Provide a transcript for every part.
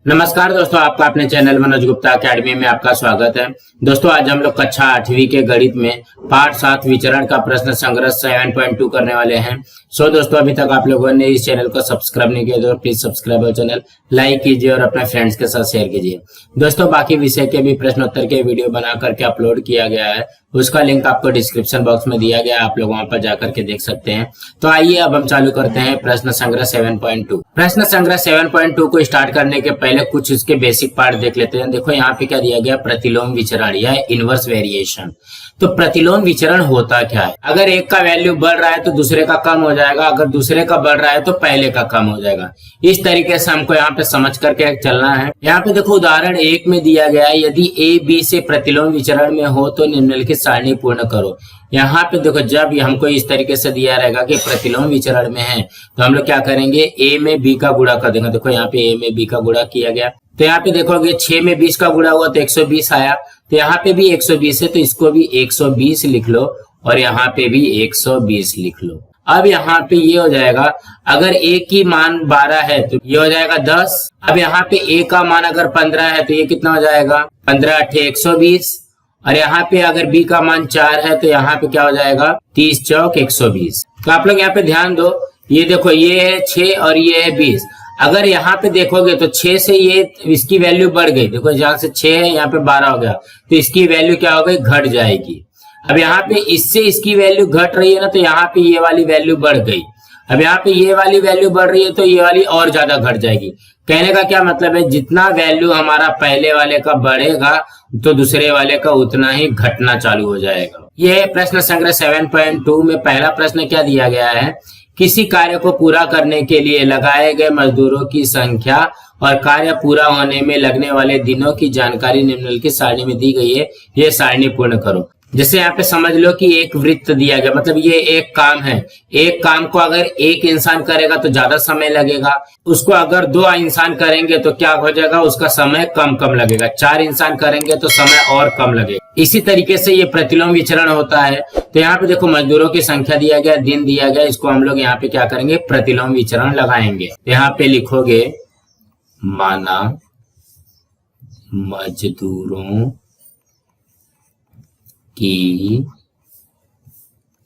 नमस्कार दोस्तों, आपका अपने चैनल मनोज गुप्ता अकेडमी में आपका स्वागत है। दोस्तों आज हम लोग कक्षा 8वीं के गणित में पाठ 7 विचरण का प्रश्न संग्रह 7.2 करने वाले हैं। दोस्तों अभी तक आप लोगों ने इस चैनल को सब्सक्राइब नहीं किया तो प्लीज सब्सक्राइब और चैनल लाइक कीजिए और अपने फ्रेंड्स के साथ शेयर कीजिए। दोस्तों बाकी विषय के भी प्रश्न उत्तर के वीडियो बना करके अपलोड किया गया है, उसका लिंक आपको डिस्क्रिप्शन बॉक्स में दिया गया है, आप लोग वहां पर जाकर के देख सकते हैं। तो आइए अब हम चालू करते हैं प्रश्न संग्रह 7.2। प्रश्न संग्रह 7.2 को स्टार्ट करने के पहले कुछ इसके बेसिक पार्ट देख लेते हैं। देखो यहाँ पे क्या दिया गया, प्रतिलोम विचरण या इनवर्स वेरिएशन। तो प्रतिलोम विचरण होता क्या है? अगर एक का वैल्यू बढ़ रहा है तो दूसरे का कम हो जाएगा, अगर दूसरे का बढ़ रहा है तो पहले का कम हो जाएगा। इस तरीके से हमको यहाँ पे समझ करके चलना है। यहाँ पे देखो उदाहरण 1 में दिया गया है, यदि ए बी से प्रतिलोम विचरण में हो तो निम्नलिखित सारणी पूर्ण करो। यहाँ पे देखो जब हमको इस तरीके से दिया रहेगा कि प्रतिलोम विचरण में है तो हम लोग क्या करेंगे, ए में बी का गुणा कर देंगे। देखो यहाँ पे ए में बी का गुणा किया गया, तो यहाँ पे देखोगे 6 में 20 का गुणा हुआ तो 120 आया, तो यहाँ पे भी 120 है तो इसको भी 120 लिख लो और यहाँ पे भी 120 लिख लो। अब यहाँ पे ये हो जाएगा, अगर a की मान 12 है तो ये हो जाएगा 10। अब यहाँ पे a का मान अगर 15 है तो ये कितना हो जाएगा, 15 × 120। और यहाँ पे अगर b का मान 4 है तो यहाँ पे क्या हो जाएगा, 30 चौक 120। तो आप लोग यहाँ पे ध्यान दो, ये देखो ये है 6 और ये है 20। अगर यहाँ पे देखोगे तो 6 से ये इसकी वैल्यू बढ़ गई, देखो जहां से 6 है यहाँ पे 12 हो गया तो इसकी वैल्यू क्या हो गई, घट जाएगी। अब यहाँ पे इससे इसकी वैल्यू घट रही है ना, तो यहाँ पे ये वाली वैल्यू बढ़ गई। अब यहाँ पे ये वाली वैल्यू बढ़ रही है तो ये वाली और ज्यादा घट जाएगी। कहने का क्या मतलब है, जितना वैल्यू हमारा पहले वाले का बढ़ेगा तो दूसरे वाले का उतना ही घटना चालू हो जाएगा। ये प्रश्न संग्रह 7.2 में पहला प्रश्न क्या दिया गया है, किसी कार्य को पूरा करने के लिए लगाए गए मजदूरों की संख्या और कार्य पूरा होने में लगने वाले दिनों की जानकारी निम्नलिखित सारणी में दी गई है, ये सारणी पूर्ण करो। जैसे यहाँ पे समझ लो कि एक वृत्त दिया गया, मतलब ये एक काम है, एक काम को अगर एक इंसान करेगा तो ज्यादा समय लगेगा, उसको अगर 2 इंसान करेंगे तो क्या हो जाएगा, उसका समय कम लगेगा, 4 इंसान करेंगे तो समय और कम लगेगा। इसी तरीके से ये प्रतिलोम विचरण होता है। तो यहाँ पे देखो मजदूरों की संख्या दिया गया, दिन दिया गया, इसको हम लोग यहाँ पे क्या करेंगे, प्रतिलोम विचरण लगाएंगे। यहाँ पे लिखोगे माना मजदूरों की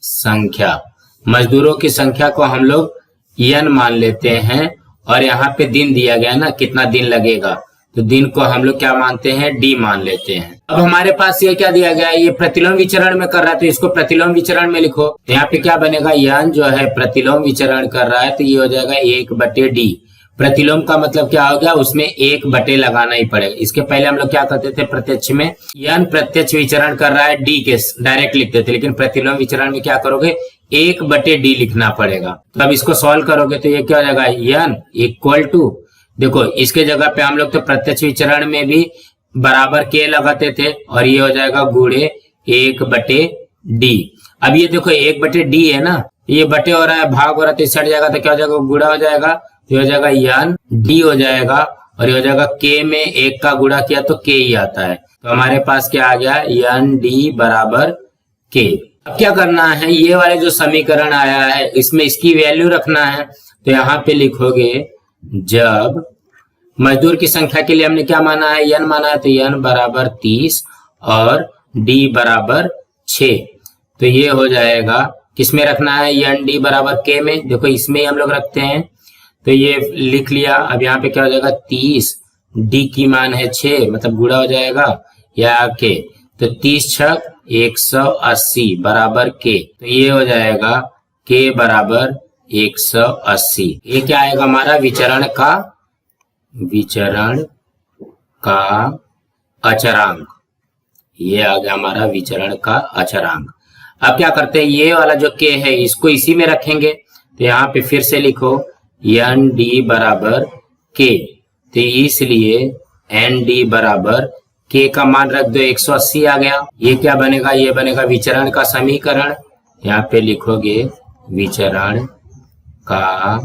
संख्या, मजदूरों की संख्या को हम लोग n मान लेते हैं और यहाँ पे दिन दिया गया ना, कितना दिन लगेगा, तो दिन को हम लोग क्या मानते हैं, d मान लेते हैं। अब हमारे पास ये क्या दिया गया है, ये प्रतिलोम विचरण में कर रहा है तो इसको प्रतिलोम विचरण में लिखो। तो यहाँ पे क्या बनेगा, n जो है प्रतिलोम विचरण कर रहा है तो ये हो जाएगा 1/d। प्रतिलोम का मतलब क्या हो गया, उसमें 1/, लगाना ही पड़ेगा। इसके पहले हम लोग क्या करते थे, प्रत्यक्ष में n प्रत्यक्ष विचरण कर रहा है d के डायरेक्ट लिखते थे, लेकिन प्रतिलोम विचरण में क्या करोगे, 1/d लिखना पड़ेगा। तो अब इसको सॉल्व करोगे तो ये क्या हो जाएगा, n इक्वल टू, देखो इसके जगह पे हम लोग तो प्रत्यक्ष विचरण में भी बराबर k लगाते थे और ये हो जाएगा गुणे 1/d। अब ये देखो 1/d है ना, ये बटे हो रहा है, भाग हो रहा है तो इस हट जाएगा तो क्या हो जाएगा, गुणा हो जाएगा, तो हो जाएगा n d हो जाएगा और ये हो जाएगा k में 1 का गुणा किया तो k ही आता है। तो हमारे पास क्या आ गया, n d बराबर k। अब क्या करना है, ये वाले जो समीकरण आया है इसमें इसकी वैल्यू रखना है। तो यहाँ पे लिखोगे, जब मजदूर की संख्या के लिए हमने क्या माना है, n माना है, तो n बराबर 30 और d बराबर 6। तो ये हो जाएगा, किसमें रखना है, n d बराबर k में, देखो इसमें ही हम लोग रखते हैं तो ये लिख लिया। अब यहाँ पे क्या हो जाएगा, 30, d की मान है 6, मतलब गुणा हो जाएगा या k, तो 30 छक 180 बराबर k। तो ये हो जाएगा k बराबर 180। ये क्या आएगा हमारा, विचरण का अचरांक। ये आ गया हमारा विचरण का अचरांक। अब क्या करते हैं, ये वाला जो k है इसको इसी में रखेंगे। तो यहाँ पे फिर से लिखो n d बराबर k, तो इसलिए n d बराबर k का मान रख दो 180 आ गया। ये क्या बनेगा, ये बनेगा विचरण का समीकरण। यहाँ पे लिखोगे विचरण का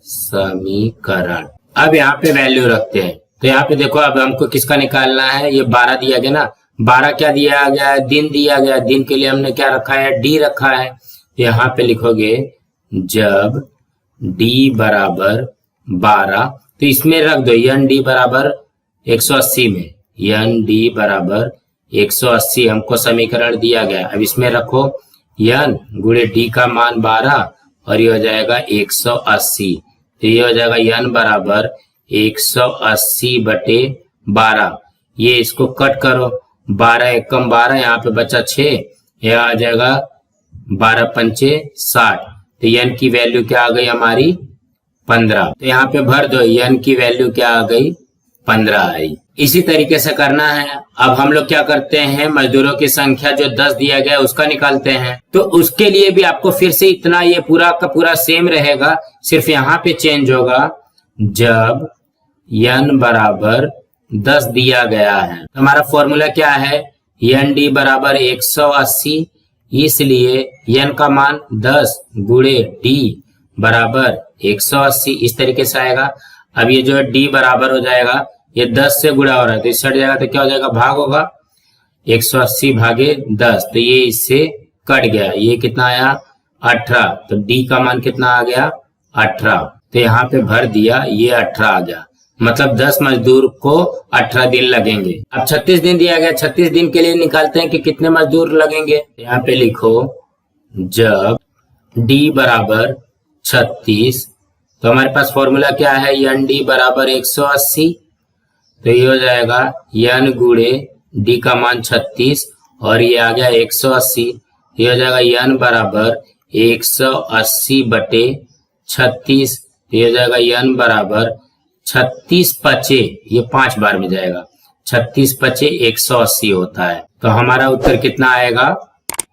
समीकरण। अब यहाँ पे वैल्यू रखते हैं, तो यहाँ पे देखो अब हमको किसका निकालना है, ये 12 दिया गया ना, 12 क्या दिया गया, दिन दिया गया, दिन के लिए हमने क्या रखा है, d रखा है। तो यहाँ पे लिखोगे जब d बराबर 12, तो इसमें रख दो एन डी बराबर 180 में, एन डी बराबर 180 हमको समीकरण दिया गया। अब इसमें रखो एन गुणे डी का मान 12 और ये हो जाएगा 180। तो ये हो जाएगा एन बराबर 180 बटे 12। ये इसको कट करो, 12 एकम 12, यहाँ पे बचा 6, यह आ जाएगा 12 पंचे 60। तो एन की वैल्यू क्या आ गई हमारी 15। तो यहाँ पे भर दो, एन की वैल्यू क्या आ गई 15 आई। इसी तरीके से करना है। अब हम लोग क्या करते हैं, मजदूरों की संख्या जो 10 दिया गया है उसका निकालते हैं। तो उसके लिए भी आपको फिर से इतना, ये पूरा का पूरा सेम रहेगा, सिर्फ यहाँ पे चेंज होगा। जब n बराबर 10 दिया गया है तो हमारा फॉर्मूला क्या है, एन डी बराबर 180, इसलिए n का मान 10 गुणे d बराबर 180 इस तरीके से आएगा। अब ये जो है d बराबर हो जाएगा, ये 10 से गुणा हो रहा है तो इससे हट जाएगा, तो क्या हो जाएगा भाग होगा 180 भागे 10, तो ये इससे कट गया, ये कितना आया 18। तो d का मान कितना आ गया 18। तो यहाँ पे भर दिया, ये 18 आ गया, मतलब 10 मजदूर को 18 दिन लगेंगे। अब 36 दिन दिया गया, 36 दिन के लिए निकालते हैं कि कितने मजदूर लगेंगे। यहाँ पे लिखो जब d बराबर 36, तो हमारे पास फॉर्मूला क्या है, एन डी बराबर 180। तो ये हो जाएगा एन गुणे डी का मान 36 और ये आ गया 180। ये हो जाएगा एन बराबर 180 बटे 36। ये हो जाएगा एन बराबर 36 पचे, ये 5 बार में जाएगा, 36 पचे 180 होता है। तो हमारा उत्तर कितना आएगा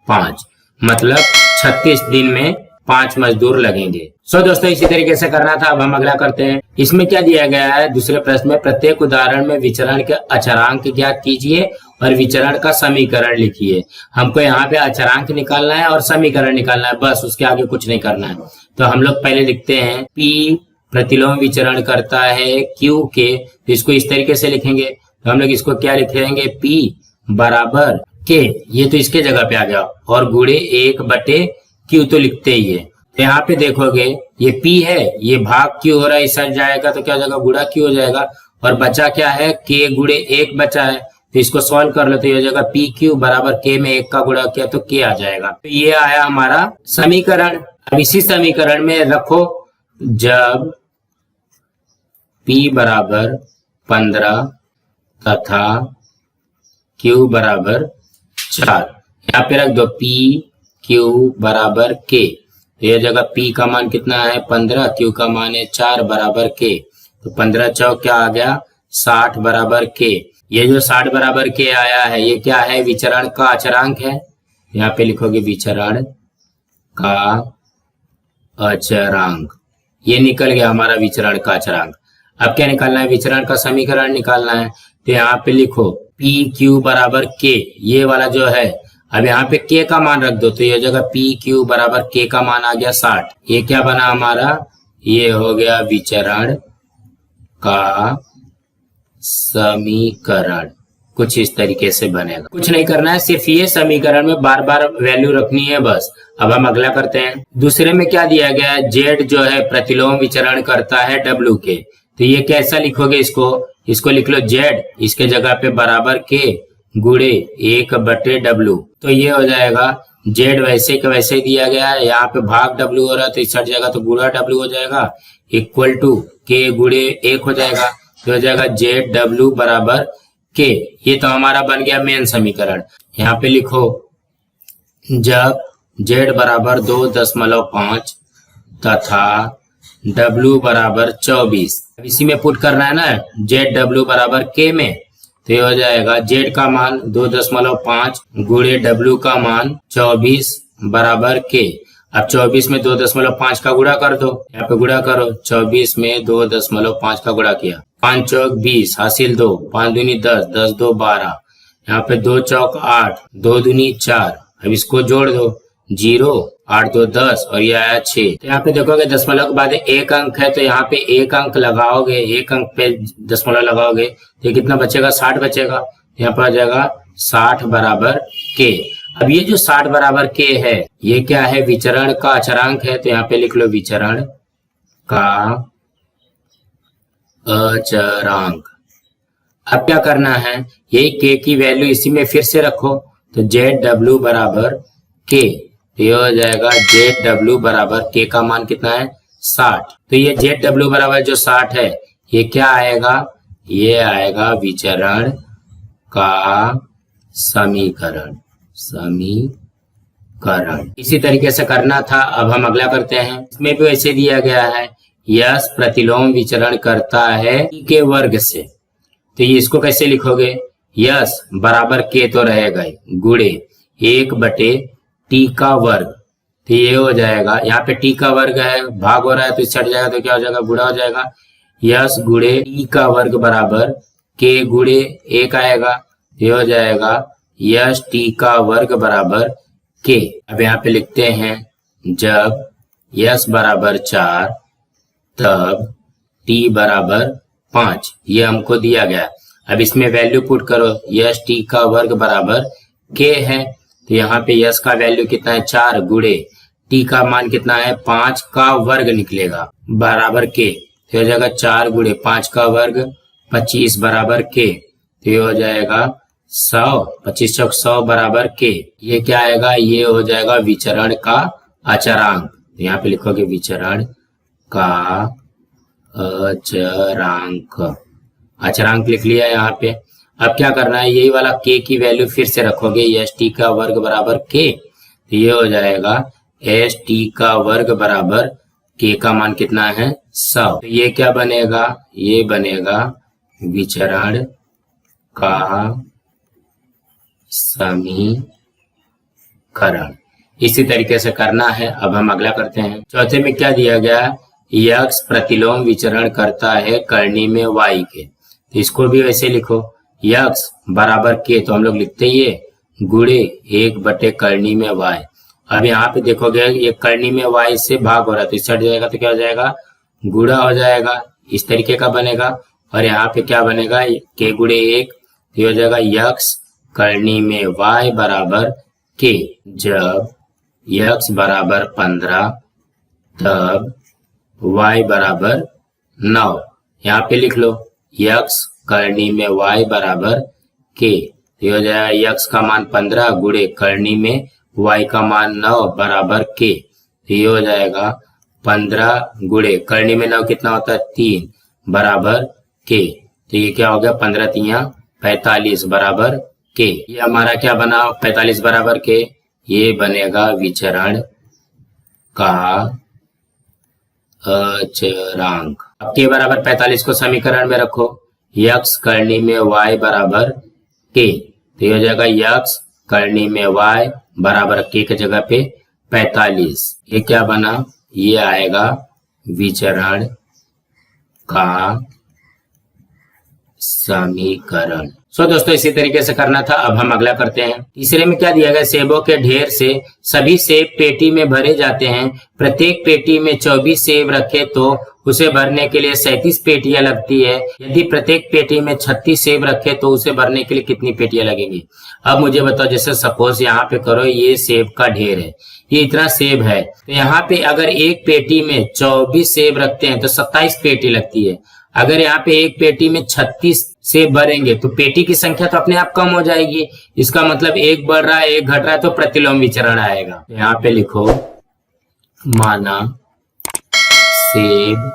5, मतलब 36 दिन में 5 मजदूर लगेंगे। सो दोस्तों इसी तरीके से करना था। अब हम अगला करते हैं। इसमें क्या दिया गया है, दूसरे प्रश्न में प्रत्येक उदाहरण में विचरण के अचरांक ज्ञात कीजिए और विचरण का समीकरण लिखिए। हमको यहाँ पे अचरांक निकालना है और समीकरण निकालना है, बस, उसके आगे कुछ नहीं करना है। तो हम लोग पहले लिखते हैं P प्रतिलोम विचरण करता है Q के, तो इसको इस तरीके से लिखेंगे। तो हम लोग इसको क्या लिखेंगे, P बराबर K, ये तो इसके जगह पे आ गया, और गुणे 1 बटे Q तो लिखते ही है। तो यहाँ पे देखोगे ये P है, ये भाग Q हो रहा है, इस साइड जाएगा तो क्या हो जाएगा गुणा Q हो जाएगा, और बचा क्या है K गुणे 1 बचा है। तो इसको सॉल्व कर लो तो ये हो जाएगा PQ बराबर K में 1 का गुणा किया तो K आ जाएगा। तो ये आया हमारा समीकरण। अब इसी समीकरण में रखो जब P बराबर 15 तथा Q बराबर 4, यहाँ पे रख दो P Q बराबर K। तो यह जगह P का मान कितना है 15, Q का मान है 4 बराबर K। तो 15 चौक क्या आ गया 60 बराबर K। ये जो 60 बराबर K आया है ये क्या है, विचरण का अचरांक है। यहाँ पे लिखोगे विचरण का अचरांक, ये निकल गया हमारा विचरण का अचरांक। अब क्या निकालना है, विचरण का समीकरण निकालना है। तो यहाँ पे लिखो P Q बराबर K, ये वाला जो है। अब यहाँ पे K का मान रख दो, तो ये जगह P Q बराबर K का मान आ गया 60। ये क्या बना हमारा, ये हो गया विचरण का समीकरण। कुछ इस तरीके से बनेगा, कुछ नहीं करना है, सिर्फ ये समीकरण में बार बार वैल्यू रखनी है बस। अब हम अगला करते हैं। दूसरे में क्या दिया गया है, Z जो है प्रतिलोम विचरण करता है W के। तो ये कैसा लिखोगे, इसको लिख लो Z, इसके जगह पे बराबर K गुणे 1 बटे W। तो ये हो जाएगा Z वैसे के वैसे दिया गया है, यहाँ पे भाग W हो रहा है तो इस हट जाएगा तो गुणा W हो जाएगा, इक्वल टू K गुणे 1 हो जाएगा। तो हो जाएगा ZW बराबर K। ये तो हमारा बन गया मेन समीकरण। यहाँ पे लिखो जब Z बराबर 2.5 तथा W बराबर 24, इसी में पुट करना है ना ZW बराबर K में। तो ये हो जाएगा Z का मान 2.5 गुणे W का मान 24 बराबर K। अब 24 में 2.5 का गुणा कर दो, यहाँ पे गुणा करो, 24 में 2.5 का गुणा किया, 5 चौक 20 हासिल 2, 5 दूनी 10, 10 2 12, यहाँ पे 2 चौक 8, 2 दूनी 4। अब इसको जोड़ दो, 0 8 2 10 और ये आया 6। तो यहाँ पे देखोगे दशमलव के बाद एक अंक है, तो यहाँ पे एक अंक लगाओगे, एक अंक पे दशमलव लगाओगे तो कितना बचेगा 60 बचेगा। यहाँ पर आ जाएगा 60 बराबर K। अब ये जो 60 बराबर K है ये क्या है, विचरण का अचरांक है। तो यहाँ पे लिख लो विचरण का अचरांक। अब क्या करना है, यही के की वैल्यू इसी में फिर से रखो, तो जेड डब्ल्यू बराबर के, तो ये हो जाएगा जेड डब्ल्यू बराबर के का मान कितना है 60। तो ये जेड डब्ल्यू बराबर जो 60 है ये क्या आएगा, ये आएगा विचरण का समीकरण। इसी तरीके से करना था। अब हम अगला करते हैं, इसमें भी वैसे दिया गया है, यस प्रतिलोम विचरण करता है टी के वर्ग से। तो ये इसको कैसे लिखोगे, यस बराबर के तो रहेगा गुणे 1 बटे टी का वर्ग, तो ये हो जाएगा, यहाँ पे टी का वर्ग है, भाग हो रहा है तो इस हट जाएगा, तो क्या हो जाएगा गुणा हो जाएगा, यस गुणे टी का वर्ग बराबर के गुणे 1 आएगा, ये हो जाएगा यस टी का वर्ग बराबर के। अब यहाँ पे लिखते हैं जब यस बराबर 4 तब टी बराबर 5, ये हमको दिया गया। अब इसमें वैल्यू पुट करो, यस टी का वर्ग बराबर के है, तो यहाँ पे यस का वैल्यू कितना है 4 गुणे टी का मान कितना है 5 का वर्ग निकलेगा बराबर के, तो हो जाएगा 4 गुणे 5 का वर्ग 25 बराबर के, तो ये हो जाएगा 100, 25 चौक 100 बराबर के। ये क्या आएगा, ये हो जाएगा विचरण का अचरांक। यहाँ पे लिखोगे विचरण का अचरांक लिख लिया यहाँ पे। अब क्या करना है, यही वाला के की वैल्यू फिर से रखोगे, एस टी का वर्ग बराबर के, तो ये हो जाएगा एस टी का वर्ग बराबर के का मान कितना है 100। तो ये क्या बनेगा, ये बनेगा विचरण का समीकरण। इसी तरीके से करना है। अब हम अगला करते हैं। चौथे में क्या दिया गया, यक्स प्रतिलोम विचरण करता है करनी में वाई के, तो इसको भी वैसे लिखो, यक्स बराबर के, तो हम लोग लिखते ही है गुणे 1 बटे करनी में वाई। अब यहाँ पे देखोगे ये करनी में वाई से भाग हो रहा है, तो इस हट जाएगा, तो क्या हो जाएगा गुणा हो जाएगा, इस तरीके का बनेगा। और यहाँ पे क्या बनेगा, के गुणे 1, तो हो जाएगा यक्स करनी में वाई बराबर के। जब यक्स बराबर 15 तब y बराबर 9, यहाँ पे लिख लो यक्स करनी में y बराबर के, तो हो जाएगा यक्स का मान 15 गुणे करनी में y का मान 9 बराबर के, तो ये हो जाएगा 15 गुणे करनी में 9 कितना होता है 3 बराबर के, तो ये क्या हो गया 15 3 45 बराबर के। ये हमारा क्या बना 45 बराबर के, ये बनेगा विचरण का अचरांक। अब के बराबर 45 को समीकरण में रखो, यक्स करनी में y बराबर के, तो ये हो जाएगा यक्स करनी में y बराबर के की जगह पे 45, ये क्या बना, ये आएगा विचरण का समीकरण। दोस्तों इसी तरीके से करना था। अब हम अगला करते हैं। तीसरे में क्या दिया गया, सेबों के ढेर से सभी सेब पेटी में भरे जाते हैं, प्रत्येक पेटी में 24 सेब रखे तो उसे भरने के लिए 37 पेटियां लगती है, यदि प्रत्येक पेटी में 36 सेब रखे तो उसे भरने के लिए कितनी पेटियां लगेंगी। अब मुझे बताओ, जैसे सपोज यहाँ पे करो ये सेब का ढेर है, ये इतना सेब है, तो यहाँ पे अगर एक पेटी में 24 सेब रखते हैं तो 27 पेटी लगती है। अगर यहाँ पे एक पेटी में 36 सेब भरेंगे तो पेटी की संख्या तो अपने आप कम हो जाएगी, इसका मतलब एक बढ़ रहा है एक घट रहा है, तो प्रतिलोम विचरण आएगा। यहाँ पे लिखो, माना सेब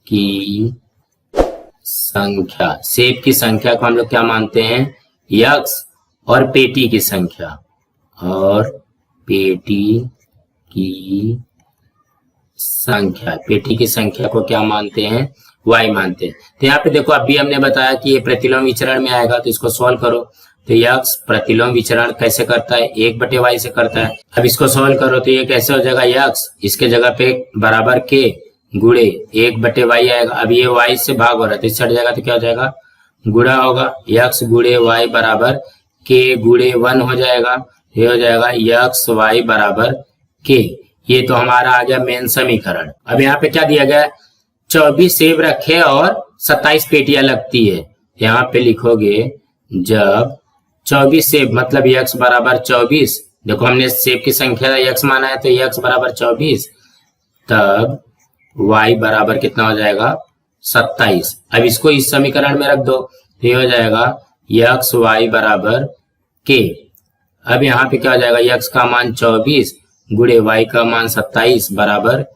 की संख्या, सेब की संख्या को हम लोग क्या मानते हैं यक्स, और पेटी की संख्या, और पेटी की संख्या, पेटी की संख्या को क्या मानते हैं y मानते हैं। तो यहाँ पे देखो अभी हमने बताया कि ये प्रतिलोम विचरण में आएगा, तो इसको सॉल्व करो। तो यक्स प्रतिलोम विचरण कैसे करता है, 1 बटे y से करता है। अब इसको सॉल्व करो तो ये कैसे हो जाएगा, यक्स इसके जगह पे बराबर के गुणे 1 बटे y आएगा। अब ये y से भाग हो रहा है तो इससे हट जाएगा, तो क्या हो जाएगा गुणा होगा, यक्स गुणे y बराबर के गुणे 1 हो जाएगा, ये हो जाएगा यक्स y बराबर के। ये तो हमारा आ गया मेन समीकरण। अब यहाँ पे क्या दिया गया, 24 सेब रखे और 27 पेटियां लगती है। यहाँ पे लिखोगे जब 24 सेब मतलब x बराबर 24, देखो हमने सेब की संख्या x माना है तो x बराबर 24, तब y बराबर कितना हो जाएगा 27। अब इसको इस समीकरण में रख दो तो ये हो जाएगा यक्स वाई बराबर के। अब यहाँ पे क्या हो जाएगा, यक्स का मान 24 गुणे वाई का मान 27 बराबर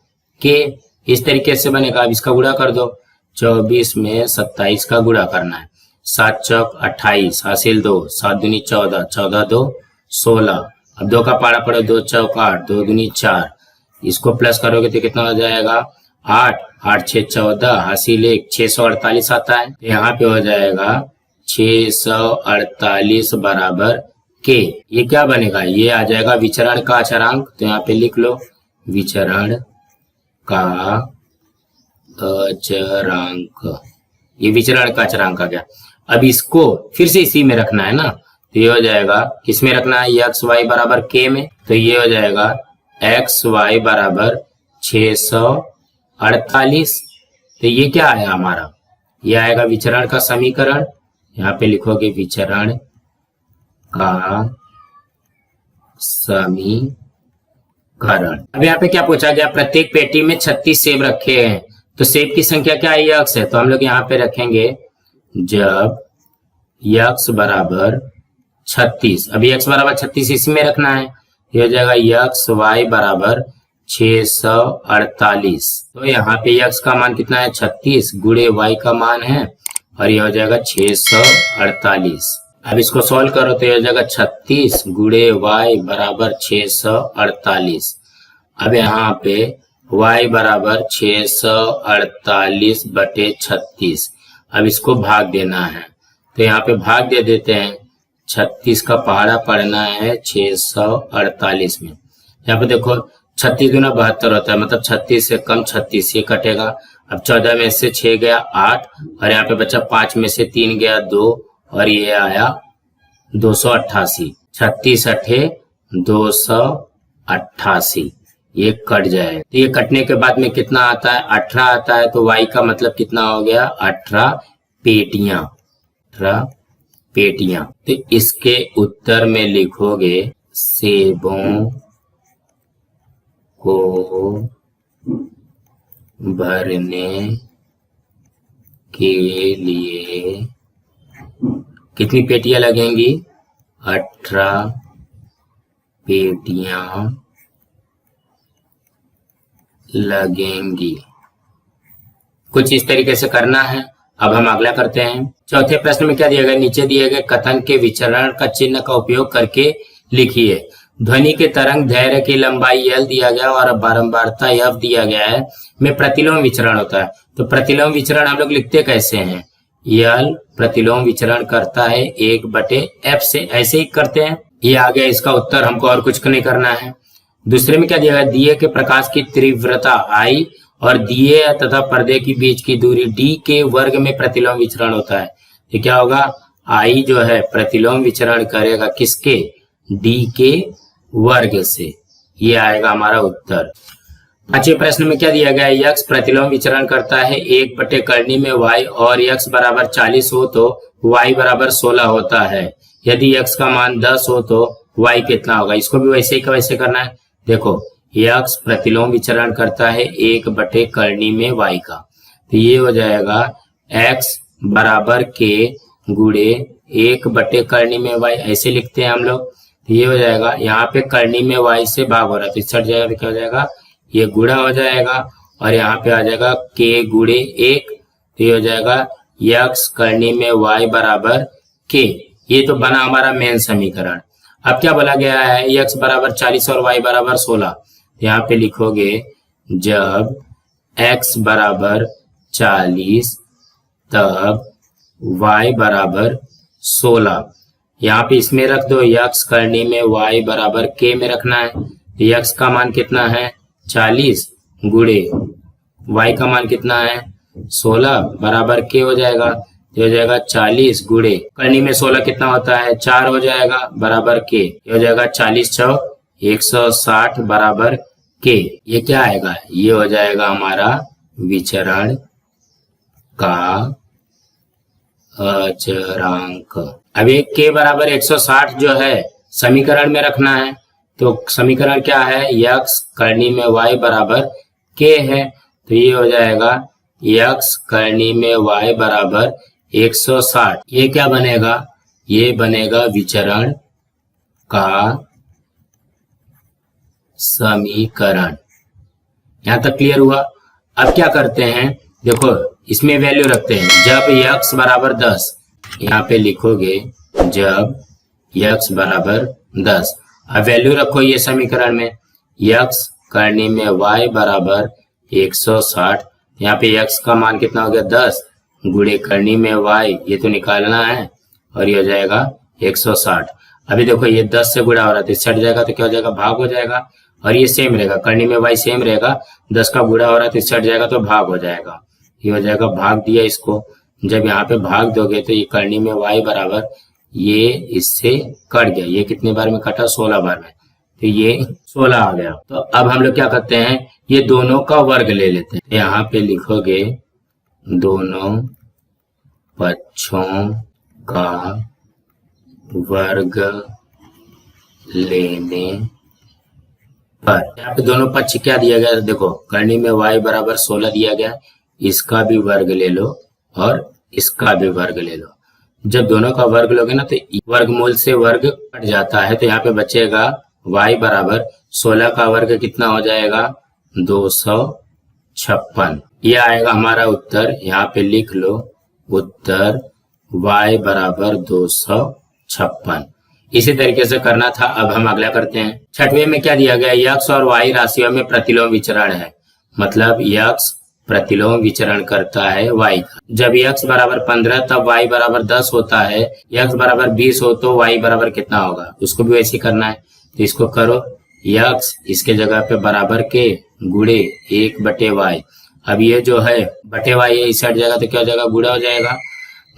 के। इस तरीके से बनेगा। अब इसका गुणा कर दो, 24 में 27 का गुणा करना है। 7 चौक 28 हासिल 2, 7 दूनी 14, 14 दो 16। अब 2 का पारा पड़ो, 2 चौक 8, 2 दूनी 4। इसको प्लस करोगे तो कितना हो जाएगा 8, 8 6 14 हासिल 1, 648 आता है। यहाँ पे हो जाएगा 648 बराबर के। ये क्या बनेगा, ये आ जाएगा विचरण का अचरांक। तो यहाँ पे लिख लो विचरण का अचरांक। ये विचरण का अचरांक आ गया। अब इसको फिर से इसी में रखना है ना, तो ये हो जाएगा किसमें रखना है, एक्स वाई बराबर के में। तो ये हो जाएगा एक्स वाई बराबर 648। तो ये क्या आया हमारा, ये आएगा विचरण का समीकरण। यहाँ पे लिखोगे विचरण का समीकरण। अब यहाँ पे क्या पूछा गया, प्रत्येक पेटी में 36 सेब रखे हैं, तो सेब की संख्या क्या है, यक्स है। तो हम लोग यहाँ पे रखेंगे जब यक्स बराबर 36। अभी यक्स बराबर 36 इसमें रखना है। ये हो जाएगा यक्स वाई बराबर 648। तो यहाँ पे यक्स का मान कितना है 36 गुणे वाई का मान है, और ये हो जाएगा 648। अब इसको सॉल्व करो तो ये हो जाएगा 36 गुणे वाई बराबर 648। अब यहाँ पे y बराबर 648 बटे 36। अब इसको भाग देना है, तो यहाँ पे भाग दे देते हैं। 36 का पहाड़ा पढ़ना है 648 में। यहाँ पे देखो 36 गुना 72 होता है, मतलब 36 से कम 36, ये कटेगा। अब 14 में से 6 गया 8, और यहाँ पे बचा 5 में से 3 गया 2, और ये आया 288। 36 अठे 288, ये कट जाए। तो ये कटने के बाद में कितना आता है, 18 आता है। तो y का मतलब कितना हो गया 18 पेटियां। 18 पेटियां। तो इसके उत्तर में लिखोगे सेबों को भरने के लिए कितनी पेटियां लगेंगी, 18 पेटियां लगेंगी। कुछ इस तरीके से करना है। अब हम अगला करते हैं। चौथे प्रश्न में क्या दिया गया, नीचे दिए गए कथन के विचरण का चिन्ह का उपयोग करके लिखिए। ध्वनि के तरंग धैर्य की लंबाई L दिया गया और बारंबारता F दिया गया है में प्रतिलोम विचरण होता है। तो प्रतिलोम विचरण हम लोग लिखते कैसे हैं, L प्रतिलोम विचरण करता है 1/f से, ऐसे ही करते हैं। ये आ गया इसका उत्तर, हमको और कुछ नहीं करना है। दूसरे में क्या दिया गया, दिए के प्रकाश की तीव्रता I और दिए तथा पर्दे के बीच की दूरी d के वर्ग में प्रतिलोम विचरण होता है। तो क्या होगा, I जो है प्रतिलोम विचरण करेगा किसके, d के वर्ग से। ये आएगा हमारा उत्तर। पांचवें प्रश्न में क्या दिया गया है, यक्स प्रतिलोम विचरण करता है 1/करनी में y और यक्स बराबर 40 हो तो y बराबर 16 होता है। यदि यक्स का मान 10 हो तो y कितना होगा। इसको भी वैसे ही का वैसे करना है। देखो यक्स प्रतिलोम विचरण करता है 1/करनी में y का, तो ये हो जाएगा x बराबर के गुणे 1/करनी में y, ऐसे लिखते हैं हम लोग। तो ये हो जाएगा, यहाँ पे करनी में y से भाग हो रहा है तो इस जाएगा, क्या हो जाएगा, ये गुणा हो जाएगा, और यहाँ पे आ जाएगा k गुणे 1। तो ये हो जाएगा यक्स करनी में y बराबर k। ये तो बना हमारा मेन समीकरण। अब क्या बोला गया है, यक्स बराबर 40 और y बराबर 16। यहाँ पे लिखोगे जब x बराबर 40 तब y बराबर 16। यहाँ पे इसमें रख दो, यक्स करनी में y बराबर k में रखना है। यक्स का मान कितना है 40 गुणे y का मान कितना है 16 बराबर k हो जाएगा। ये हो जाएगा 40 गुणे करनी में 16 कितना होता है 4 हो जाएगा बराबर k। ये हो जाएगा 40 चौक 160 बराबर k। ये क्या आएगा, ये हो जाएगा हमारा विचरण का अचरांक। अब ये k बराबर 160 जो है समीकरण में रखना है। तो समीकरण क्या है, यक्स करनी में y बराबर k है। तो ये हो जाएगा x करनी में y बराबर 160। ये क्या बनेगा? ये बनेगा विचरण का समीकरण। यहां तक क्लियर हुआ? अब क्या करते हैं, देखो इसमें वैल्यू रखते हैं। जब x बराबर 10, यहाँ पे लिखोगे जब x बराबर 10। अब वैल्यू रखो ये समीकरण में, x करनी में y बराबर 160। यहाँ पे x का मान कितना हो गया? 10 गुणे करनी में y, ये तो निकालना है, और ये हो जाएगा 160। अभी देखो ये 10 से गुणा हो रहा है तो छट जाएगा तो क्या हो जाएगा? भाग हो जाएगा। और ये सेम रहेगा, करनी में y सेम रहेगा, 10 का गुणा हो रहा है तो छट जाएगा तो भाग हो जाएगा। ये हो जाएगा, भाग दिया इसको। जब यहाँ पे भाग दोगे तो ये करनी में y बराबर, ये इससे कट गया, ये कितने बार में कटा? 16 बार में, तो ये 16 आ गया। तो अब हम लोग क्या करते हैं, ये दोनों का वर्ग ले लेते हैं। यहाँ पे लिखोगे दोनों पक्षों का वर्ग लेने पर, यहाँ पे दोनों पक्ष क्या दिया गया? देखो करनी में y बराबर 16 दिया गया, इसका भी वर्ग ले लो और इसका भी वर्ग ले लो। जब दोनों का वर्ग लोगे ना तो वर्गमूल से वर्ग कट जाता है, तो यहाँ पे बचेगा y बराबर 16 का वर्ग कितना हो जाएगा? 256। यह आएगा हमारा उत्तर। यहाँ पे लिख लो उत्तर y बराबर 256। इसी तरीके से करना था। अब हम अगला करते हैं। छठवें में क्या दिया गया? x और y राशियों में प्रतिलोम विचरण है, मतलब x प्रतिलोम विचरण करता है y का। जब x बराबर 15 तब y बराबर 10 होता है, x बराबर 20 हो तो y बराबर कितना होगा? उसको भी वैसे ही करना है। तो इसको करो, x इसके जगह पे बराबर के गुणे 1/y। अब ये जो है बटे y है, इस हट जाएगा तो क्या हो जाएगा? गुणा हो जाएगा,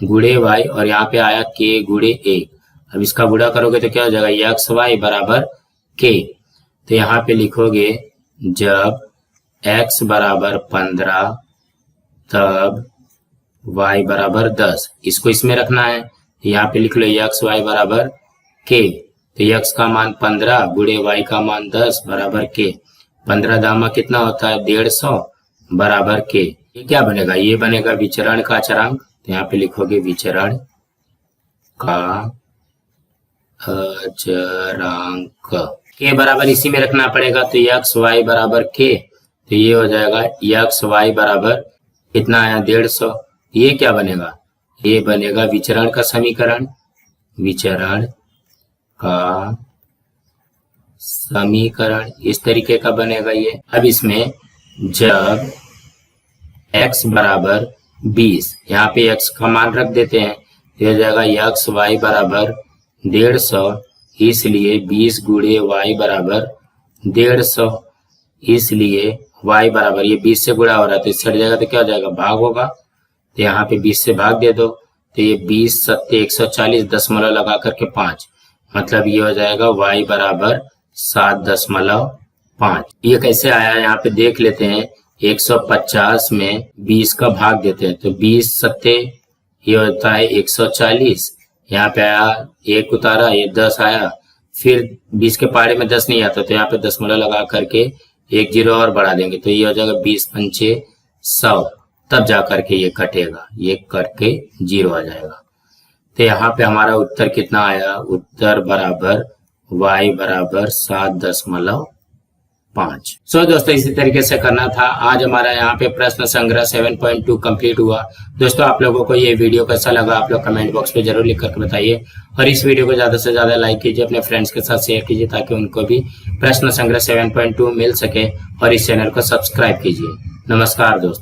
गुणे y, और यहाँ पे आया k गुणे 1। अब इसका गुणा करोगे तो क्या हो जाएगा? xy बराबर k। तो यहाँ पे लिखोगे जब x बराबर 15 तब y बराबर 10। इसको इसमें रखना है, यहाँ पे लिख लो xy बराबर k। तो x का मान 15 गुणे y का मान 10 बराबर k। 15 दामा कितना होता है? 150 बराबर k। ये क्या बनेगा? ये बनेगा विचरण का अचरांक। तो यहाँ पे लिखोगे विचरण का अचरांक, k बराबर इसी में रखना पड़ेगा। तो xy बराबर k, तो ये हो जाएगा xy बराबर कितना आया? 150। ये क्या बनेगा? ये बनेगा विचरण का समीकरण, विचरण का समीकरण इस तरीके का बनेगा ये। अब इसमें जब x बराबर 20, यहाँ पे x का मान रख देते हैं, ये हो जाएगा xy बराबर 150, इसलिए 20 गुणे y बराबर 150, इसलिए y बराबर, ये 20 से गुणा हो रहा है तो इससे हट जाएगा तो क्या हो जाएगा? भाग होगा। तो यहाँ पे 20 से भाग दे दो, तो ये 20 सत्ते 140, दशमलव लगा करके 5, मतलब ये हो जाएगा y बराबर 7.5। ये कैसे आया? यहाँ पे देख लेते हैं। 150 में 20 का भाग देते हैं तो 20 सत्ते ये होता है 140, यहाँ पे आया 1 उतारा, ये 10 आया, फिर 20 के पारे में 10 नहीं आता तो यहाँ पे दशमलव लगा करके 1 जीरो और बढ़ा देंगे तो ये हो जाएगा 20 पंचे 100, तब जा करके ये कटेगा, ये कट के 0 आ जाएगा। तो यहाँ पे हमारा उत्तर कितना आया? उत्तर बराबर y बराबर 7.5। सो दोस्तों इसी तरीके से करना था। आज हमारा यहाँ पे प्रश्न संग्रह 7.2 कंप्लीट हुआ। दोस्तों आप लोगों को ये वीडियो कैसा लगा आप लोग कमेंट बॉक्स पे जरूर लिख करके बताइए, और इस वीडियो को ज्यादा से ज्यादा लाइक कीजिए, अपने फ्रेंड्स के साथ शेयर कीजिए ताकि उनको भी प्रश्न संग्रह 7.2 मिल सके, और इस चैनल को सब्सक्राइब कीजिए। नमस्कार दोस्तों।